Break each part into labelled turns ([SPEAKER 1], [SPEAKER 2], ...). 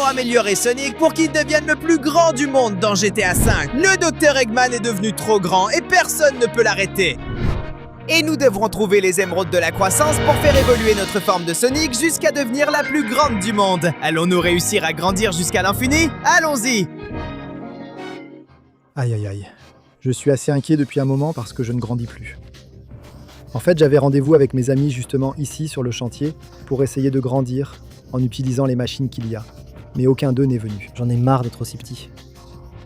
[SPEAKER 1] améliorer Sonic pour qu'il devienne le plus grand du monde dans GTA V. Le Dr Eggman est devenu trop grand et personne ne peut l'arrêter. Et nous devrons trouver les émeraudes de la croissance pour faire évoluer notre forme de Sonic jusqu'à devenir la plus grande du monde. Allons-nous réussir à grandir jusqu'à l'infini? Allons-y!
[SPEAKER 2] Aïe aïe aïe. Je suis assez inquiet depuis un moment parce que je ne grandis plus. En fait, j'avais rendez-vous avec mes amis justement ici sur le chantier pour essayer de grandir en utilisant les machines qu'il y a. Mais aucun d'eux n'est venu. J'en ai marre d'être aussi petit.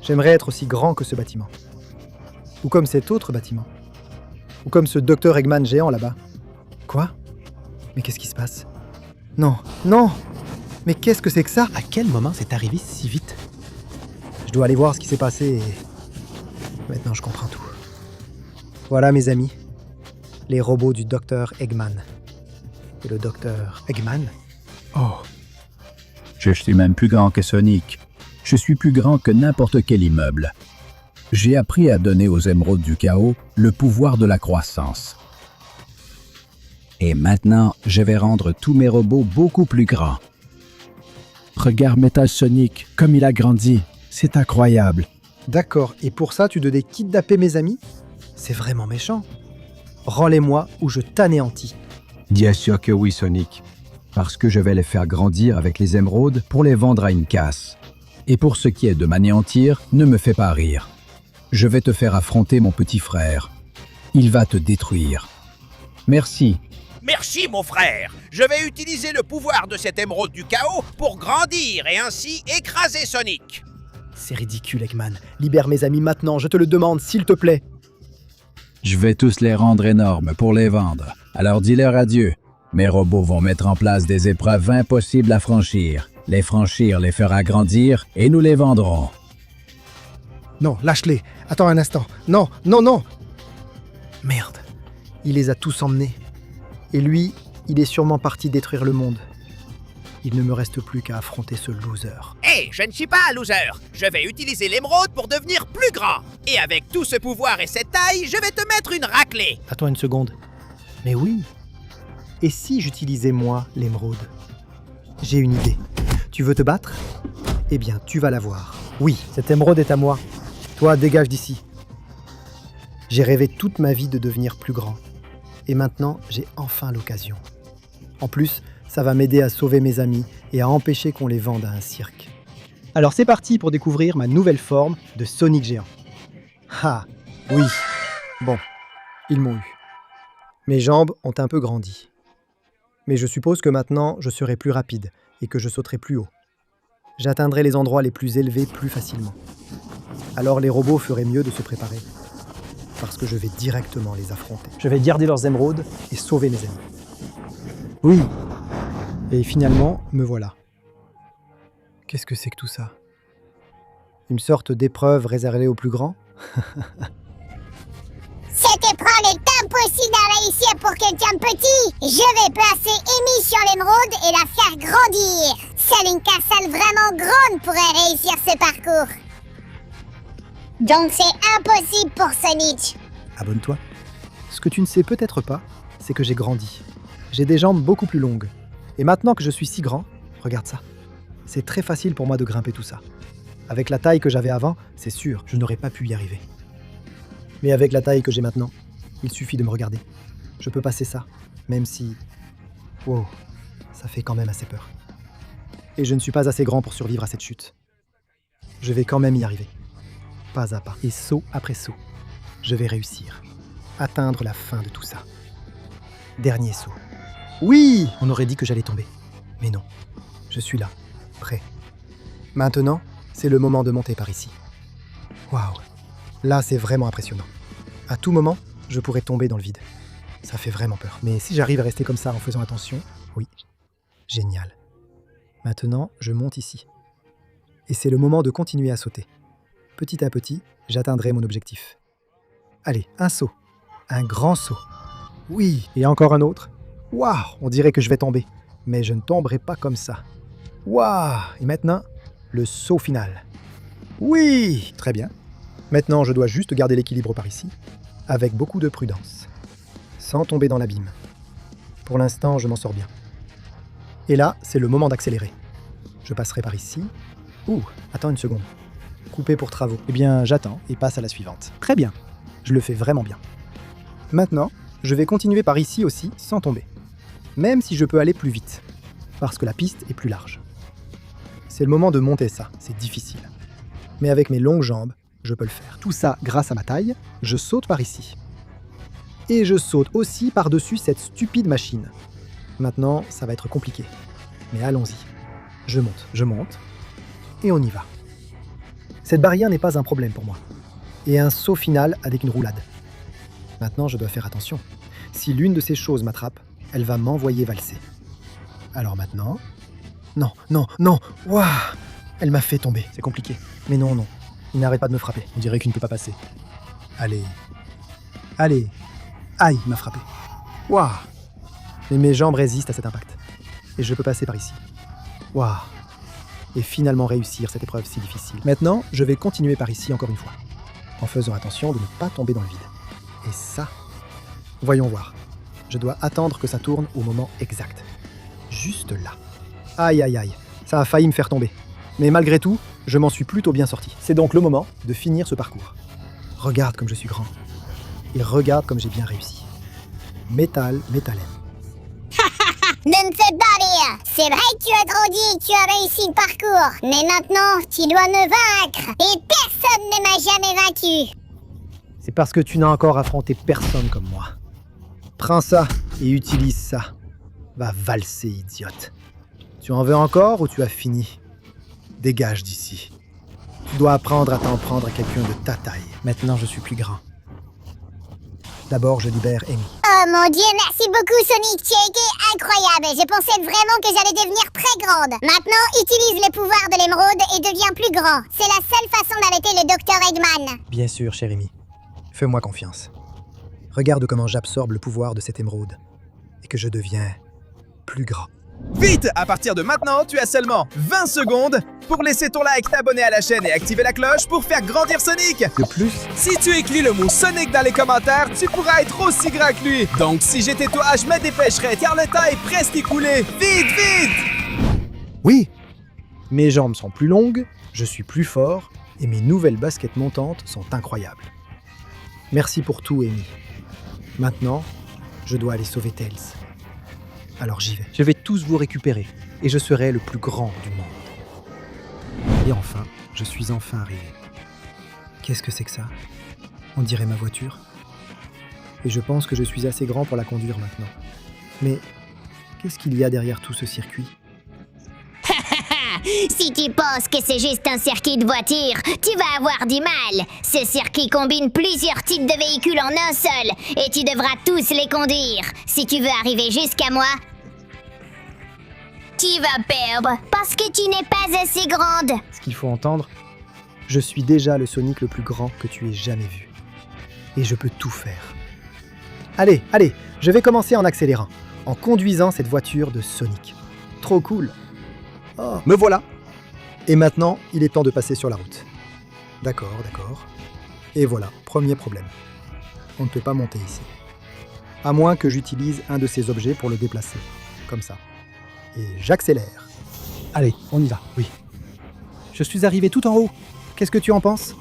[SPEAKER 2] J'aimerais être aussi grand que ce bâtiment. Ou comme cet autre bâtiment. Ou comme ce Dr Eggman géant là-bas. Quoi? Mais qu'est-ce qui se passe? Non, non! Mais qu'est-ce que c'est que ça?
[SPEAKER 3] À quel moment c'est arrivé si vite?
[SPEAKER 2] Je dois aller voir ce qui s'est passé et... Maintenant je comprends tout. Voilà mes amis, les robots du Dr Eggman. Et le Dr Eggman?
[SPEAKER 4] Oh. Je suis même plus grand que Sonic. Je suis plus grand que n'importe quel immeuble. J'ai appris à donner aux émeraudes du chaos le pouvoir de la croissance. Et maintenant, je vais rendre tous mes robots beaucoup plus grands. Regarde Metal Sonic, comme il a grandi. C'est incroyable.
[SPEAKER 2] D'accord, et pour ça tu devais kidnapper mes amis? C'est vraiment méchant. Rends-les-moi ou je t'anéantis.
[SPEAKER 5] Bien sûr que oui, Sonic. Parce que je vais les faire grandir avec les émeraudes pour les vendre à une casse.
[SPEAKER 4] Et pour ce qui est de m'anéantir, ne me fais pas rire. Je vais te faire affronter mon petit frère. Il va te détruire. Merci.
[SPEAKER 6] Merci mon frère. Je vais utiliser le pouvoir de cette émeraude du chaos pour grandir et ainsi écraser Sonic.
[SPEAKER 2] C'est ridicule, Eggman. Libère mes amis maintenant, je te le demande, s'il te plaît.
[SPEAKER 4] Je vais tous les rendre énormes pour les vendre. Alors dis-leur adieu. Mes robots vont mettre en place des épreuves impossibles à franchir. Les franchir les fera grandir et nous les vendrons.
[SPEAKER 2] Non, lâche-les. Attends un instant. Non, non, non. Merde. Il les a tous emmenés. Et lui, il est sûrement parti détruire le monde. Il ne me reste plus qu'à affronter ce loser.
[SPEAKER 6] Hé, je ne suis pas un loser. Je vais utiliser l'émeraude pour devenir plus grand. Et avec tout ce pouvoir et cette taille, je vais te mettre une raclée.
[SPEAKER 2] Attends une seconde. Mais oui. Et si j'utilisais moi l'émeraude? J'ai une idée. Tu veux te battre? Eh bien, tu vas l'avoir. Oui, cette émeraude est à moi. Toi, dégage d'ici. J'ai rêvé toute ma vie de devenir plus grand. Et maintenant, j'ai enfin l'occasion. En plus, ça va m'aider à sauver mes amis et à empêcher qu'on les vende à un cirque. Alors c'est parti pour découvrir ma nouvelle forme de Sonic géant. Ah, oui. Bon, ils m'ont eu. Mes jambes ont un peu grandi. Mais je suppose que maintenant, je serai plus rapide et que je sauterai plus haut. J'atteindrai les endroits les plus élevés plus facilement. Alors les robots feraient mieux de se préparer. Parce que je vais directement les affronter. Je vais garder leurs émeraudes et sauver mes amis. Oui. Et finalement, me voilà. Qu'est-ce que c'est que tout ça? Une sorte d'épreuve réservée aux plus grands?
[SPEAKER 7] Cette épreuve est impossible à réussir pour quelqu'un de petit. Je vais placer Amy sur l'émeraude et la faire grandir. Seule une castle vraiment grande pourrait réussir ce parcours. Donc c'est impossible pour Sonic.
[SPEAKER 2] Abonne-toi. Ce que tu ne sais peut-être pas, c'est que j'ai grandi. J'ai des jambes beaucoup plus longues. Et maintenant que je suis si grand, regarde ça. C'est très facile pour moi de grimper tout ça. Avec la taille que j'avais avant, c'est sûr, je n'aurais pas pu y arriver. Mais avec la taille que j'ai maintenant, il suffit de me regarder. Je peux passer ça, même si... Wow, ça fait quand même assez peur. Et je ne suis pas assez grand pour survivre à cette chute. Je vais quand même y arriver. Pas à pas, et saut après saut. Je vais réussir. Atteindre la fin de tout ça. Dernier saut. Oui! On aurait dit que j'allais tomber. Mais non, je suis là, prêt. Maintenant, c'est le moment de monter par ici. Waouh! Là, c'est vraiment impressionnant. À tout moment, je pourrais tomber dans le vide. Ça fait vraiment peur. Mais si j'arrive à rester comme ça en faisant attention, oui, génial. Maintenant, je monte ici. Et c'est le moment de continuer à sauter. Petit à petit, j'atteindrai mon objectif. Allez, un saut. Un grand saut. Oui, et encore un autre. Waouh, on dirait que je vais tomber. Mais je ne tomberai pas comme ça. Waouh, et maintenant, le saut final. Oui, très bien. Maintenant, je dois juste garder l'équilibre par ici, avec beaucoup de prudence, sans tomber dans l'abîme. Pour l'instant, je m'en sors bien. Et là, c'est le moment d'accélérer. Je passerai par ici. Ouh, attends une seconde. Couper pour travaux. Eh bien, j'attends et passe à la suivante. Très bien. Je le fais vraiment bien. Maintenant, je vais continuer par ici aussi, sans tomber. Même si je peux aller plus vite, parce que la piste est plus large. C'est le moment de monter ça, c'est difficile. Mais avec mes longues jambes, je peux le faire. Tout ça grâce à ma taille, je saute par ici. Et je saute aussi par-dessus cette stupide machine. Maintenant, ça va être compliqué. Mais allons-y. Je monte, et on y va. Cette barrière n'est pas un problème pour moi. Et un saut final avec une roulade. Maintenant, je dois faire attention. Si l'une de ces choses m'attrape, elle va m'envoyer valser. Alors maintenant... Non. Waouh! Elle m'a fait tomber. C'est compliqué. Mais non. Il n'arrête pas de me frapper. On dirait qu'il ne peut pas passer. Allez. Aïe, il m'a frappé. Waouh! Mais mes jambes résistent à cet impact. Et je peux passer par ici. Waouh! Et finalement réussir cette épreuve si difficile. Maintenant, je vais continuer par ici encore une fois. En faisant attention de ne pas tomber dans le vide. Et ça... Voyons voir. Je dois attendre que ça tourne au moment exact. Juste là. Aïe. Ça a failli me faire tomber. Mais malgré tout, je m'en suis plutôt bien sorti. C'est donc le moment de finir ce parcours. Regarde comme je suis grand. Et regarde comme j'ai bien réussi. Métal.
[SPEAKER 7] Ne me fais pas rire. C'est vrai que tu as grandi et que tu as réussi le parcours. Mais maintenant, tu dois me vaincre. Et personne ne m'a jamais vaincu.
[SPEAKER 2] C'est parce que tu n'as encore affronté personne comme moi. Prends ça et utilise ça. Va valser, idiote. Tu en veux encore ou tu as fini? Dégage d'ici. Tu dois apprendre à t'en prendre à quelqu'un de ta taille. Maintenant, je suis plus grand. D'abord, je libère Amy.
[SPEAKER 7] Oh mon Dieu, merci beaucoup Sonic, tu as été incroyable. Je pensais vraiment que j'allais devenir très grande. Maintenant, utilise le pouvoir de l'émeraude et deviens plus grand. C'est la seule façon d'arrêter le Dr Eggman.
[SPEAKER 2] Bien sûr, cher Amy. Fais-moi confiance. Regarde comment j'absorbe le pouvoir de cette émeraude et que je deviens plus grand.
[SPEAKER 1] Vite! À partir de maintenant, tu as seulement 20 secondes pour laisser ton like, t'abonner à la chaîne et activer la cloche pour faire grandir Sonic!
[SPEAKER 2] De plus,
[SPEAKER 1] Si tu écris le mot Sonic dans les commentaires, tu pourras être aussi grand que lui! Donc si j'étais toi, je me dépêcherais car le temps est presque écoulé! Vite!
[SPEAKER 2] oui, mes jambes sont plus longues, je suis plus fort et mes nouvelles baskets montantes sont incroyables. Merci pour tout, Amy. Maintenant, je dois aller sauver Tails. Alors j'y vais. Je vais tous vous récupérer et je serai le plus grand du monde. Et enfin, je suis enfin arrivé. Qu'est-ce que c'est que ça? On dirait ma voiture. Et je pense que je suis assez grand pour la conduire maintenant. Mais qu'est-ce qu'il y a derrière tout ce circuit?
[SPEAKER 8] Si tu penses que c'est juste un circuit de voiture, tu vas avoir du mal. Ce circuit combine plusieurs types de véhicules en un seul, et tu devras tous les conduire. Si tu veux arriver jusqu'à moi, tu vas perdre, parce que tu n'es pas assez grande.
[SPEAKER 2] Ce qu'il faut entendre, je suis déjà le Sonic le plus grand que tu aies jamais vu. Et je peux tout faire. Allez, je vais commencer en accélérant, en conduisant cette voiture de Sonic. Trop cool. Oh, me voilà. Et maintenant, il est temps de passer sur la route. D'accord. Et voilà, premier problème. On ne peut pas monter ici. À moins que j'utilise un de ces objets pour le déplacer. Comme ça. Et j'accélère. Allez, on y va, oui. Je suis arrivé tout en haut. Qu'est-ce que tu en penses?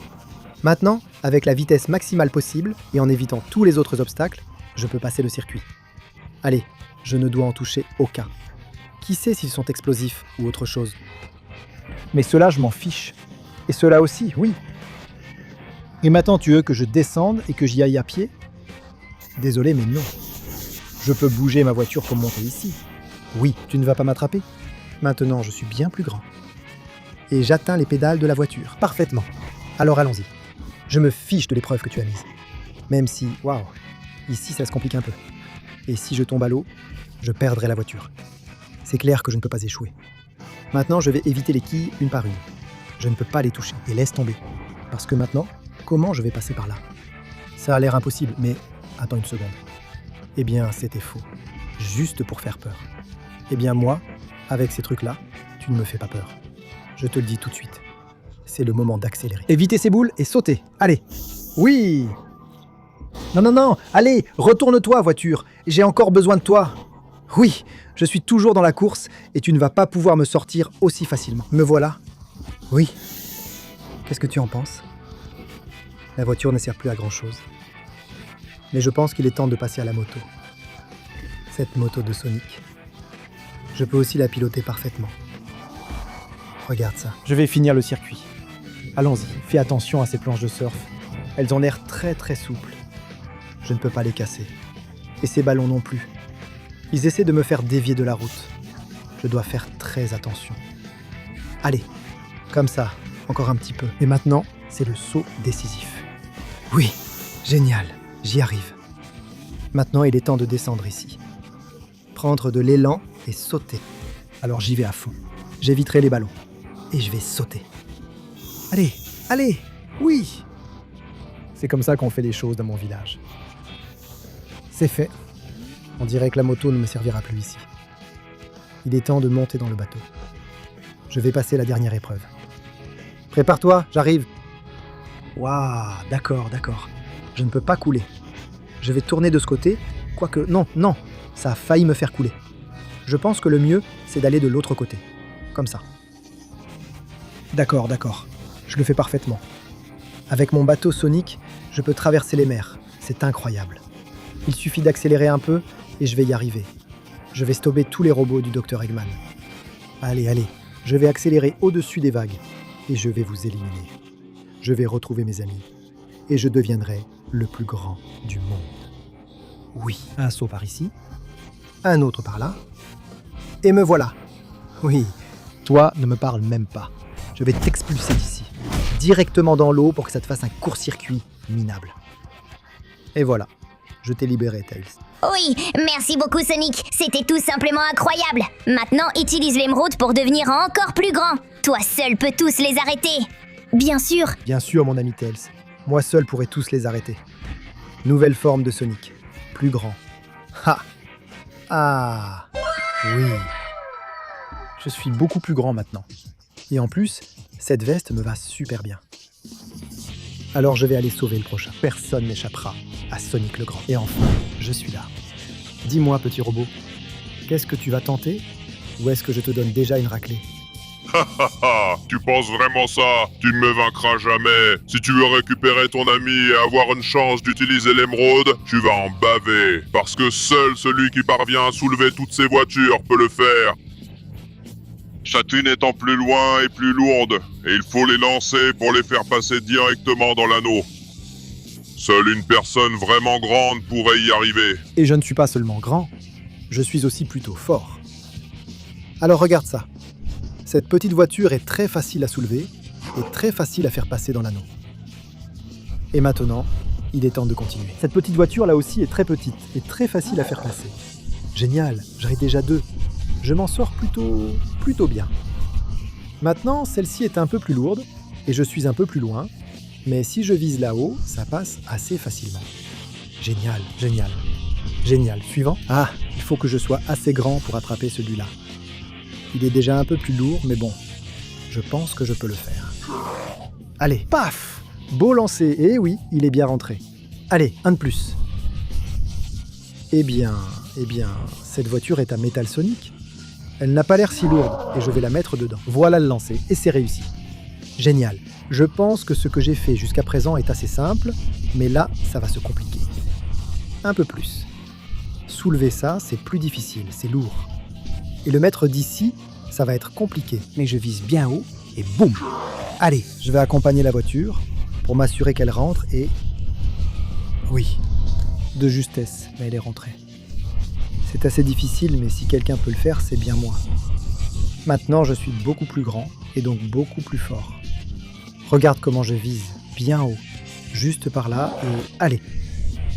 [SPEAKER 2] Maintenant, avec la vitesse maximale possible et en évitant tous les autres obstacles, je peux passer le circuit. Allez, je ne dois en toucher aucun. Qui sait s'ils sont explosifs ou autre chose? Mais ceux-là, je m'en fiche. Et ceux-là aussi, oui. Et maintenant, tu veux que je descende et que j'y aille à pied? Désolé, mais non. Je peux bouger ma voiture pour monter ici. Oui, tu ne vas pas m'attraper. Maintenant, je suis bien plus grand. Et j'atteins les pédales de la voiture, parfaitement. Alors allons-y. Je me fiche de l'épreuve que tu as mise. Même si, waouh, ici ça se complique un peu. Et si je tombe à l'eau, je perdrai la voiture. C'est clair que je ne peux pas échouer. Maintenant, je vais éviter les quilles une par une. Je ne peux pas les toucher, et laisse tomber. Parce que maintenant, comment je vais passer par là? Ça a l'air impossible, mais attends une seconde. Eh bien, c'était faux. Juste pour faire peur. Eh bien moi, avec ces trucs-là, tu ne me fais pas peur. Je te le dis tout de suite. C'est le moment d'accélérer. Évitez ces boules et sautez. Allez. Oui. Non. Allez, retourne-toi, voiture. J'ai encore besoin de toi. Oui, je suis toujours dans la course et tu ne vas pas pouvoir me sortir aussi facilement. Me voilà. Oui. Qu'est-ce que tu en penses? La voiture ne sert plus à grand-chose. Mais je pense qu'il est temps de passer à la moto. Cette moto de Sonic. Je peux aussi la piloter parfaitement. Regarde ça.
[SPEAKER 3] Je vais finir le circuit. Allons-y, fais attention à ces planches de surf. Elles ont l'air très très souples.
[SPEAKER 2] Je ne peux pas les casser. Et ces ballons non plus. Ils essaient de me faire dévier de la route. Je dois faire très attention. Allez, comme ça, encore un petit peu. Et maintenant, c'est le saut décisif. Oui, génial, j'y arrive. Maintenant, il est temps de descendre ici. Prendre de l'élan et sauter. Alors j'y vais à fond. J'éviterai les ballons. Et je vais sauter. Allez, allez, oui!
[SPEAKER 3] C'est comme ça qu'on fait les choses dans mon village. C'est fait. On dirait que la moto ne me servira plus ici.
[SPEAKER 2] Il est temps de monter dans le bateau. Je vais passer la dernière épreuve. Prépare-toi, j'arrive. Waouh, d'accord. Je ne peux pas couler. Je vais tourner de ce côté, quoique... Non, ça a failli me faire couler. Je pense que le mieux, c'est d'aller de l'autre côté. Comme ça. D'accord. Je le fais parfaitement. Avec mon bateau Sonic, je peux traverser les mers. C'est incroyable. Il suffit d'accélérer un peu et je vais y arriver. Je vais stopper tous les robots du Dr Eggman. Allez, je vais accélérer au-dessus des vagues et je vais vous éliminer. Je vais retrouver mes amis et je deviendrai le plus grand du monde. Oui, un saut par ici, un autre par là, et me voilà. Oui, toi ne me parle même pas. Je vais t'expulser d'ici, directement dans l'eau pour que ça te fasse un court-circuit minable. Et voilà, je t'ai libéré, Tails.
[SPEAKER 8] Oui, merci beaucoup Sonic, c'était tout simplement incroyable. Maintenant, utilise l'émeraude pour devenir encore plus grand. Toi seul peux tous les arrêter. Bien sûr.
[SPEAKER 2] Bien sûr, mon ami Tails. Moi seul pourrais tous les arrêter. Nouvelle forme de Sonic. Plus grand. Ha! Ah! Oui.
[SPEAKER 3] Je suis beaucoup plus grand maintenant.
[SPEAKER 2] Et en plus, cette veste me va super bien. Alors je vais aller sauver le prochain. Personne n'échappera à Sonic le Grand. Et enfin, je suis là. Dis-moi, petit robot, qu'est-ce que tu vas tenter? Ou est-ce que je te donne déjà une raclée?
[SPEAKER 9] Tu penses vraiment ça? Tu ne me vaincras jamais. Si tu veux récupérer ton ami et avoir une chance d'utiliser l'émeraude, tu vas en baver. Parce que seul celui qui parvient à soulever toutes ces voitures peut le faire. Chacune étant plus loin et plus lourde, et il faut les lancer pour les faire passer directement dans l'anneau. Seule une personne vraiment grande pourrait y arriver.
[SPEAKER 2] Et je ne suis pas seulement grand, je suis aussi plutôt fort. Alors regarde ça. Cette petite voiture est très facile à soulever et très facile à faire passer dans l'anneau. Et maintenant, il est temps de continuer.
[SPEAKER 3] Cette petite voiture là aussi est très petite et très facile à faire passer.
[SPEAKER 2] Génial, j'en ai déjà 2. Je m'en sors plutôt bien. Maintenant, celle-ci est un peu plus lourde et je suis un peu plus loin, mais si je vise là-haut, ça passe assez facilement. Génial. Suivant. Ah, il faut que je sois assez grand pour attraper celui-là. Il est déjà un peu plus lourd, mais bon, je pense que je peux le faire. Allez, paf! Beau lancer, et oui, il est bien rentré. Allez, un de plus. Eh bien, cette voiture est à métal Sonic. Elle n'a pas l'air si lourde, et je vais la mettre dedans. Voilà le lancer, et c'est réussi. Génial. Je pense que ce que j'ai fait jusqu'à présent est assez simple, mais là, ça va se compliquer. Un peu plus. Soulever ça, c'est plus difficile, c'est lourd. Et le mettre d'ici, ça va être compliqué, mais je vise bien haut, et boum! Allez, je vais accompagner la voiture, pour m'assurer qu'elle rentre, et... Oui, de justesse, mais elle est rentrée. C'est assez difficile, mais si quelqu'un peut le faire, c'est bien moi. Maintenant, je suis beaucoup plus grand, et donc beaucoup plus fort. Regarde comment je vise, bien haut, juste par là, et allez.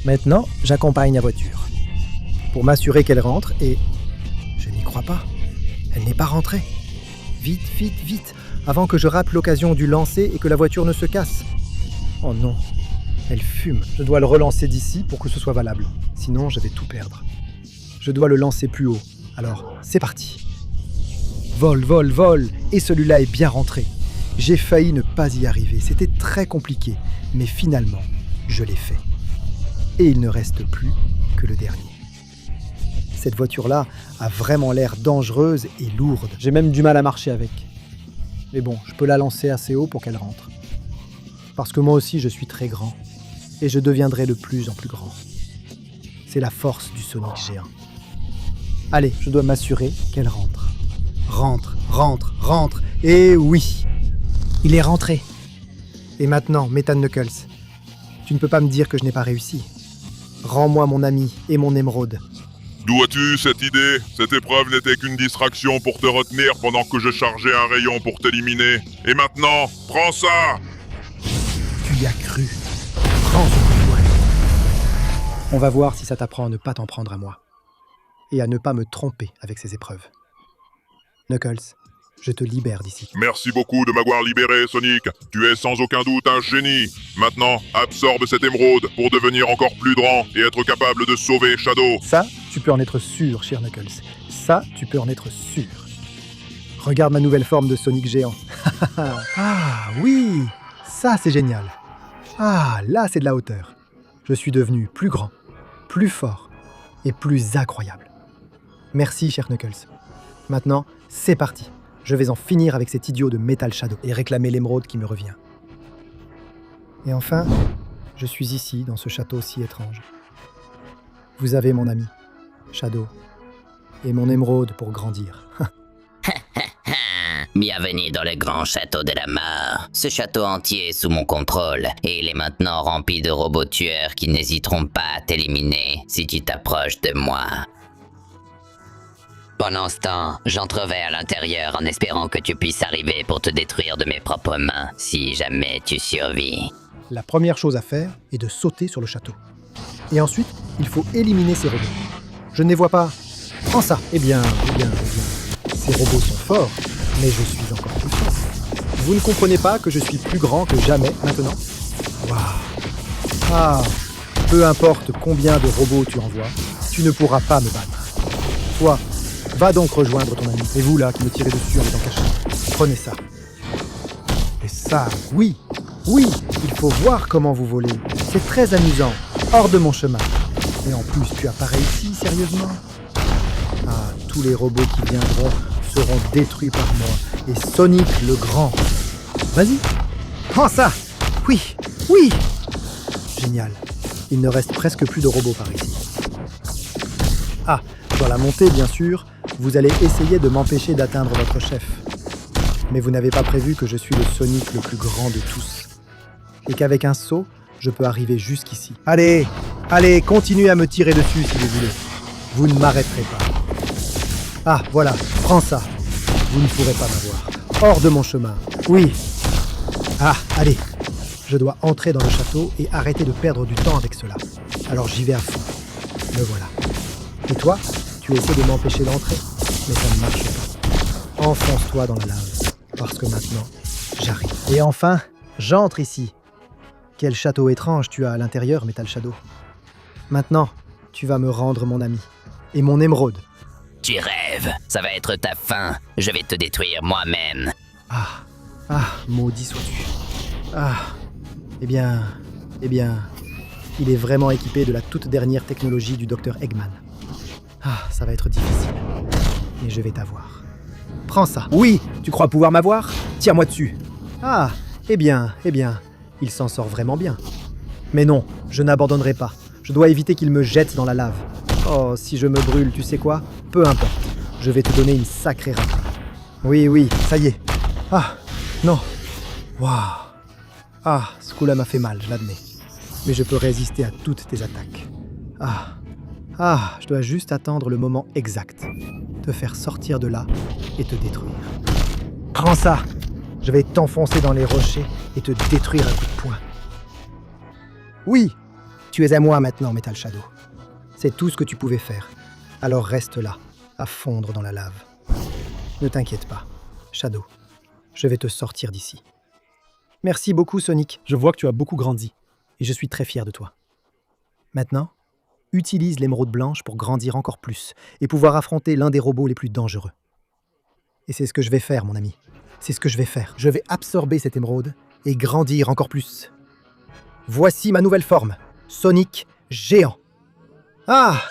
[SPEAKER 2] Maintenant, j'accompagne la voiture, pour m'assurer qu'elle rentre, et... Je n'y crois pas. Elle n'est pas rentrée. Vite, avant que je rate l'occasion du lancer et que la voiture ne se casse. Oh non, elle fume. Je dois le relancer d'ici pour que ce soit valable. Sinon, je vais tout perdre. Je dois le lancer plus haut. Alors, c'est parti. Vol. Et celui-là est bien rentré. J'ai failli ne pas y arriver. C'était très compliqué. Mais finalement, je l'ai fait. Et il ne reste plus que le dernier. Cette voiture-là a vraiment l'air dangereuse et lourde.
[SPEAKER 3] J'ai même du mal à marcher avec. Mais bon, je peux la lancer assez haut pour qu'elle rentre. Parce que moi aussi, je suis très grand. Et je deviendrai de plus en plus grand. C'est la force du Sonic géant. Allez, je dois m'assurer qu'elle rentre. Rentre, rentre, rentre. Et oui, il est rentré. Et maintenant, Metal Knuckles, tu ne peux pas me dire que je n'ai pas réussi. Rends-moi mon ami et mon émeraude.
[SPEAKER 9] D'où as-tu cette idée? Cette épreuve n'était qu'une distraction pour te retenir pendant que je chargeais un rayon pour t'éliminer. Et maintenant, prends ça!
[SPEAKER 2] Tu y as cru. Prends ce coup de poing.
[SPEAKER 3] On va voir si ça t'apprend à ne pas t'en prendre à moi. Et à ne pas me tromper avec ces épreuves. Knuckles, je te libère d'ici.
[SPEAKER 9] Merci beaucoup de m'avoir libéré, Sonic. Tu es sans aucun doute un génie. Maintenant, absorbe cette émeraude pour devenir encore plus grand et être capable de sauver Shadow.
[SPEAKER 3] Ça, tu peux en être sûr, cher Knuckles. Ça, tu peux en être sûr. Regarde ma nouvelle forme de Sonic géant. Ah oui, ça c'est génial. Ah, là c'est de la hauteur. Je suis devenu plus grand, plus fort et plus incroyable. Merci, cher Knuckles. Maintenant, c'est parti. Je vais en finir avec cet idiot de Metal Shadow et réclamer l'émeraude qui me revient. Et enfin, je suis ici, dans ce château si étrange. Vous avez mon ami, Shadow, et mon émeraude pour grandir.
[SPEAKER 10] Bienvenue dans le grand château de la mort. Ce château entier est sous mon contrôle et il est maintenant rempli de robots tueurs qui n'hésiteront pas à t'éliminer si tu t'approches de moi. Pendant ce temps, j'entrerai à l'intérieur en espérant que tu puisses arriver pour te détruire de mes propres mains si jamais tu survis.
[SPEAKER 3] La première chose à faire est de sauter sur le château. Et ensuite, il faut éliminer ces robots. Je ne les vois pas. Prends ça. Eh bien. Ces robots sont forts, mais je suis encore plus fort. Vous ne comprenez pas que je suis plus grand que jamais maintenant? Waouh. Ah, peu importe combien de robots tu envoies, tu ne pourras pas me battre. Toi, va donc rejoindre ton ami. Et vous là, qui me tirez dessus en étant caché, prenez ça. Et ça, oui, il faut voir comment vous volez. C'est très amusant, hors de mon chemin. Et en plus, tu apparais ici, sérieusement? Ah, tous les robots qui viendront seront détruits par moi. Et Sonic le Grand. Vas-y, prends ça. Oui. Génial. Il ne reste presque plus de robots par ici. Ah, dans la montée, bien sûr, vous allez essayer de m'empêcher d'atteindre votre chef. Mais vous n'avez pas prévu que je suis le Sonic le plus grand de tous. Et qu'avec un saut, je peux arriver jusqu'ici. Allez, continuez à me tirer dessus si vous voulez. Vous ne m'arrêterez pas. Ah, voilà, prends ça. Vous ne pourrez pas m'avoir. Hors de mon chemin. Oui. Ah, allez. Je dois entrer dans le château et arrêter de perdre du temps avec cela. Alors j'y vais à fond. Me voilà. Et toi, tu essaies de m'empêcher d'entrer, mais ça ne marche pas. Enfonce-toi dans la lave, parce que maintenant, j'arrive. Et enfin, j'entre ici. Quel château étrange tu as à l'intérieur, Metal Shadow. Maintenant, tu vas me rendre mon ami. Et mon émeraude.
[SPEAKER 10] Tu rêves, ça va être ta fin. Je vais te détruire moi-même.
[SPEAKER 3] Ah, maudit sois-tu. Ah, eh bien, il est vraiment équipé de la toute dernière technologie du Dr Eggman. Ah, ça va être difficile. Mais je vais t'avoir. Prends ça. Oui, tu crois pouvoir m'avoir? Tire-moi dessus. Ah, eh bien, il s'en sort vraiment bien. Mais non, je n'abandonnerai pas. Je dois éviter qu'il me jette dans la lave. Oh, si je me brûle, tu sais quoi? Peu importe. Je vais te donner une sacrée raclée. Oui, ça y est. Ah, non. Waouh. Ah, ce coup-là m'a fait mal, je l'admets. Mais je peux résister à toutes tes attaques. Ah, je dois juste attendre le moment exact. Te faire sortir de là et te détruire. Prends ça! Je vais t'enfoncer dans les rochers et te détruire un coup de poing. Oui! Tu es à moi maintenant, Metal Shadow. C'est tout ce que tu pouvais faire. Alors reste là, à fondre dans la lave. Ne t'inquiète pas, Shadow. Je vais te sortir d'ici. Merci beaucoup, Sonic. Je vois que tu as beaucoup grandi. Et je suis très fier de toi. Maintenant, utilise l'émeraude blanche pour grandir encore plus et pouvoir affronter l'un des robots les plus dangereux. Et c'est ce que je vais faire, mon ami. C'est ce que je vais faire. Je vais absorber cette émeraude et grandir encore plus. Voici ma nouvelle forme, Sonic géant. Ah!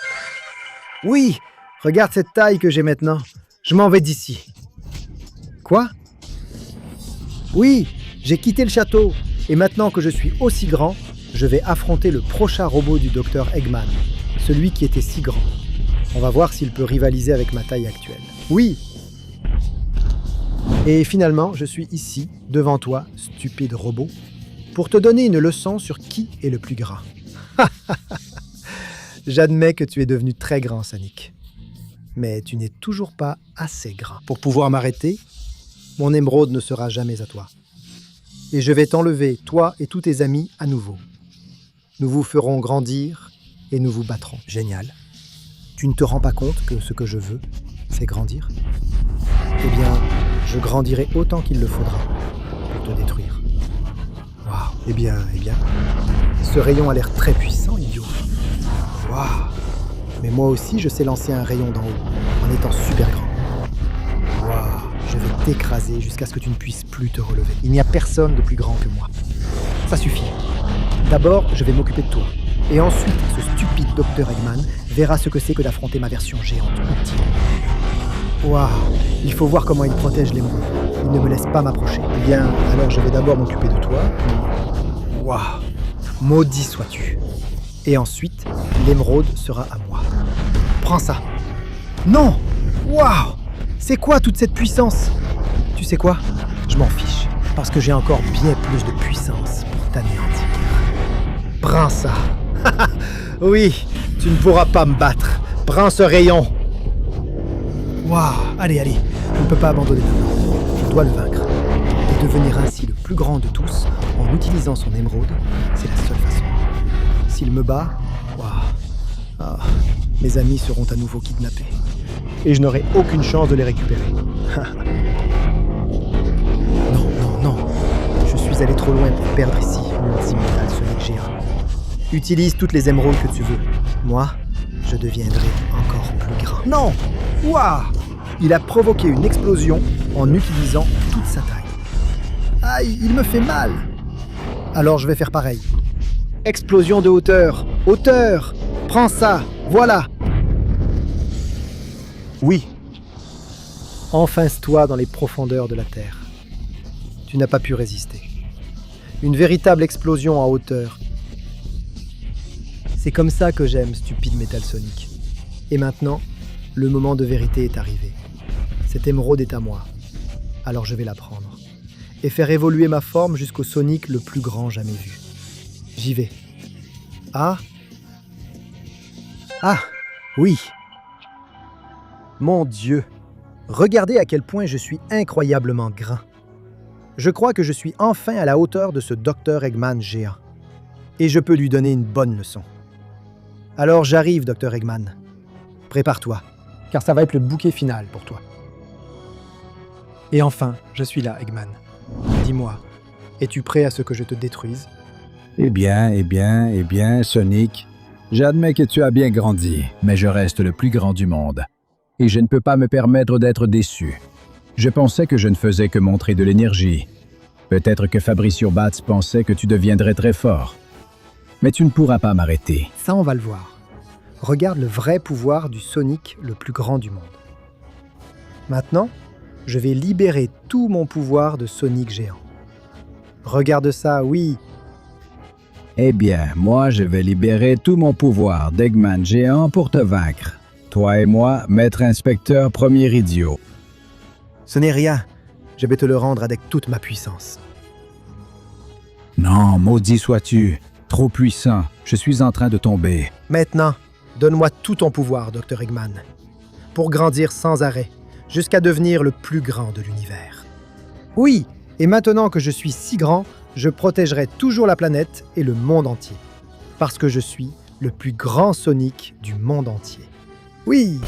[SPEAKER 3] Oui, Regarde cette taille que j'ai maintenant. Je m'en vais d'ici. Quoi? Oui, j'ai quitté le château. Et maintenant que je suis aussi grand, je vais affronter le prochain robot du Dr Eggman. Celui qui était si grand. On va voir s'il peut rivaliser avec ma taille actuelle. Oui! Et finalement, je suis ici, devant toi, stupide robot, pour te donner une leçon sur qui est le plus grand. J'admets que tu es devenu très grand, Sonic. Mais tu n'es toujours pas assez grand. Pour pouvoir m'arrêter, mon émeraude ne sera jamais à toi. Et je vais t'enlever, toi et tous tes amis, à nouveau. Nous vous ferons grandir et nous vous battrons. Génial. Tu ne te rends pas compte que ce que je veux, c'est grandir? Eh bien, je grandirai autant qu'il le faudra pour te détruire. Waouh, eh bien, ce rayon a l'air très puissant, idiot. Waouh, mais moi aussi, je sais lancer un rayon d'en haut, en étant super grand. Waouh, je vais t'écraser jusqu'à ce que tu ne puisses plus te relever. Il n'y a personne de plus grand que moi. Ça suffit. D'abord, je vais m'occuper de toi. Et ensuite, ce stupide Dr Eggman verra ce que c'est que d'affronter ma version géante ultime. Waouh, il faut voir comment il protège l'émeraude. Il ne me laisse pas m'approcher. Eh bien, alors je vais d'abord m'occuper de toi, puis... Waouh, maudit sois-tu. Et ensuite, l'émeraude sera à moi. Prends ça. Non! Waouh! C'est quoi toute cette puissance? Tu sais quoi? Je m'en fiche, parce que j'ai encore bien plus de puissance pour t'anéantir. Prends ça. Oui, tu ne pourras pas me battre. Prends ce rayon. Waouh, allez, je ne peux pas abandonner maintenant. Je dois le vaincre. Et devenir ainsi le plus grand de tous en utilisant son émeraude, c'est la seule façon. S'il me bat, waouh, mes amis seront à nouveau kidnappés. Et je n'aurai aucune chance de les récupérer. Non. Je suis allé trop loin pour perdre ici mon Metal Sonic géant. Utilise toutes les émeraudes que tu veux. Moi, je deviendrai encore plus grand. Non! Waouh! Il a provoqué une explosion en utilisant toute sa taille. Aïe, il me fait mal! Alors je vais faire pareil. Explosion de hauteur! Hauteur! Prends ça! Voilà! Oui. Enfonce-toi dans les profondeurs de la Terre. Tu n'as pas pu résister. Une véritable explosion en hauteur. C'est comme ça que j'aime, stupide Metal Sonic. Et maintenant, le moment de vérité est arrivé. Cette émeraude est à moi. Alors je vais la prendre. Et faire évoluer ma forme jusqu'au Sonic le plus grand jamais vu. J'y vais. Ah, oui. Mon Dieu. Regardez à quel point je suis incroyablement grand. Je crois que je suis enfin à la hauteur de ce Dr Eggman géant. Et je peux lui donner une bonne leçon. Alors j'arrive, Dr Eggman. Prépare-toi, car ça va être le bouquet final pour toi. Et enfin, je suis là, Eggman. Dis-moi, es-tu prêt à ce que je te détruise?
[SPEAKER 4] Eh bien, Sonic, j'admets que tu as bien grandi, mais je reste le plus grand du monde. Et je ne peux pas me permettre d'être déçu. Je pensais que je ne faisais que montrer de l'énergie. Peut-être que Fabricio Bats pensait que tu deviendrais très fort. Mais tu ne pourras pas m'arrêter.
[SPEAKER 3] Ça, on va le voir. Regarde le vrai pouvoir du Sonic le plus grand du monde. Maintenant, je vais libérer tout mon pouvoir de Sonic géant. Regarde ça, oui.
[SPEAKER 4] Eh bien, moi, je vais libérer tout mon pouvoir d'Eggman géant pour te vaincre. Toi et moi, maître inspecteur premier idiot.
[SPEAKER 3] Ce n'est rien. Je vais te le rendre avec toute ma puissance.
[SPEAKER 4] Non, maudit sois-tu. Trop puissant. Je suis en train de tomber.
[SPEAKER 3] Maintenant, donne-moi tout ton pouvoir, Dr Eggman, pour grandir sans arrêt, jusqu'à devenir le plus grand de l'univers. Oui, et maintenant que je suis si grand, je protégerai toujours la planète et le monde entier, parce que je suis le plus grand Sonic du monde entier. Oui!